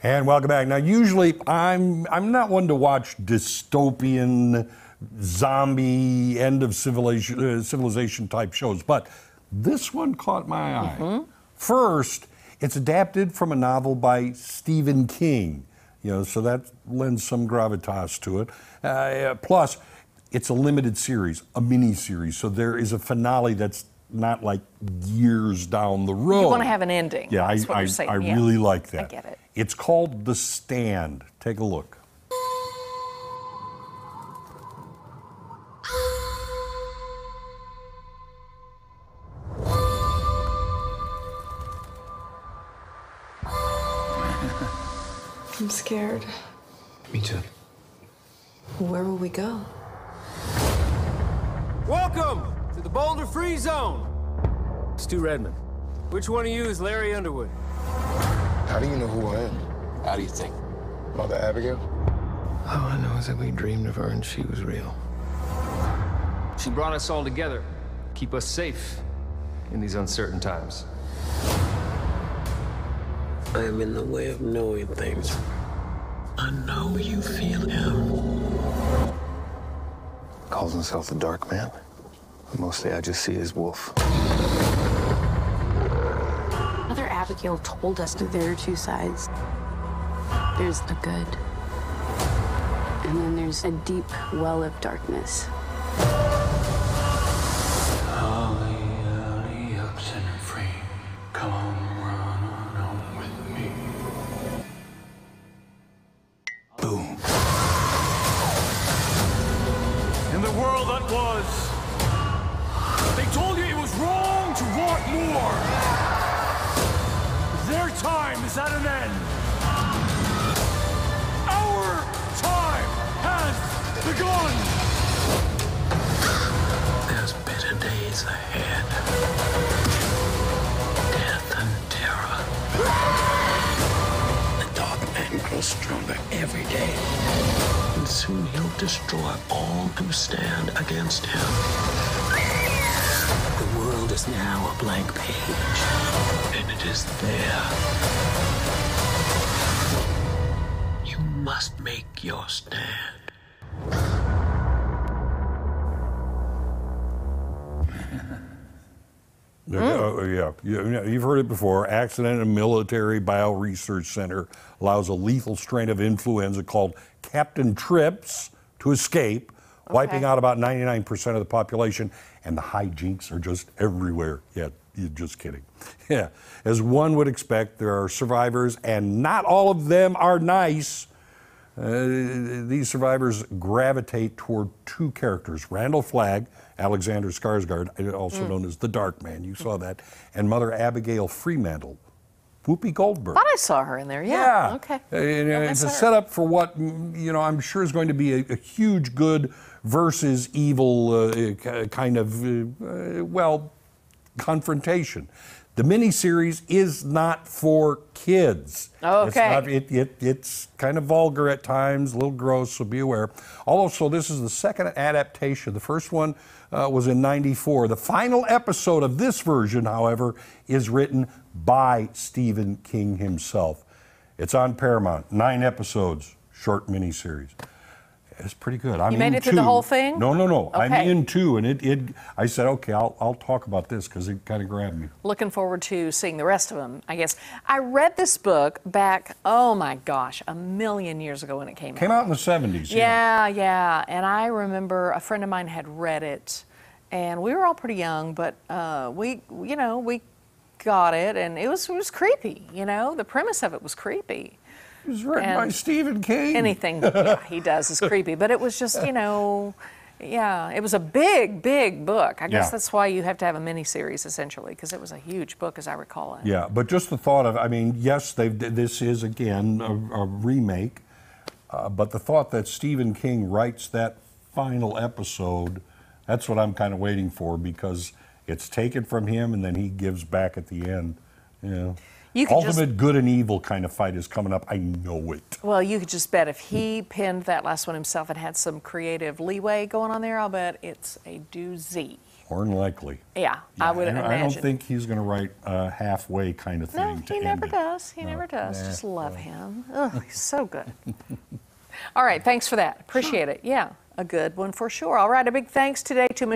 And welcome back. Now, usually I'm not one to watch dystopian, zombie, end of civilization type shows, but this one caught my eye. First, it's adapted from a novel by Stephen King, so that lends some gravitas to it. Plus, it's a limited series, a mini-series, so there is a finale that's not like years down the road. You want to have an ending. Yeah, That's what you're saying. I really like that. I get it. It's called The Stand. Take a look. I'm scared. Me too. Where will we go? Welcome to the Boulder Free Zone. Stu Redmond. Which one of you is Larry Underwood? How do you know who I am? How do you think? Mother Abigail? All I know is that we dreamed of her and she was real. She brought us all together, keep us safe in these uncertain times. I am in the way of knowing things. I know you feel him. Calls himself the Dark Man. But mostly I just see his wolf. Mother Abigail told us that there are two sides. There's the good, and then there's a deep well of darkness. Up, set free. Come run on home with me. Boom. In the world that was, they told you it was wrong to want more. Their time is at an end. Our time has begun. There's better days ahead. Death and terror. The Dark Man grows stronger every day. And soon he'll destroy all who stand against him. The world is now a blank page. And it is there. You must make your stand. Yeah, you've heard it before. Accident in Military Bioresearch Center allows a lethal strain of influenza called Captain Trips to escape, wiping out about 99% of the population, and the hijinks are just everywhere. Yeah, you're just kidding. Yeah, as one would expect, there are survivors, and not all of them are nice. These survivors gravitate toward two characters, Randall Flagg, Alexander Skarsgård, also known as the Dark Man, you saw that, and Mother Abigail Fremantle, Whoopi Goldberg. Thought I saw her in there, yeah. Okay. It's a setup for what, I'm sure is going to be a huge good versus evil kind of, confrontation. The miniseries is not for kids. Okay. It's kind of vulgar at times, a little gross, so be aware. Also, this is the second adaptation. The first one was in '94. The final episode of this version, however, is written by Stephen King himself. It's on Paramount, 9 episodes, short miniseries. It's pretty good. You made it through the whole thing? No. Okay. I'm in 2, and I said, okay, I'll talk about this because it kind of grabbed me. Looking forward to seeing the rest of them, I guess. I read this book back, oh my gosh, a million years ago when it came out. Came out in the 70s. Yeah. And I remember a friend of mine had read it, and we were all pretty young, but we got it, and it was creepy. The premise of it was creepy. It was written by Stephen King. Anything he does is creepy, but it was just, it was a big, big book. I guess that's why you have to have a miniseries, essentially, because it was a huge book, as I recall it. Yeah, but just the thought of, yes, this is, again, a remake, but the thought that Stephen King writes that final episode, that's what I'm kind of waiting for, because it's taken from him and then he gives back at the end. You could Ultimate good and evil kind of fight is coming up. I know it. Well, you could just bet if he penned that last one himself and had some creative leeway going on there, I'll bet it's a doozy. More than likely. Yeah, I would imagine. I don't think he's going to write a halfway kind of thing. No, to he never end it. does. He No, never does. nah, Just love no. him. Ugh, he's so good. All right, thanks for that. Appreciate it. Yeah, a good one for sure. All right, a big thanks today to Michelle.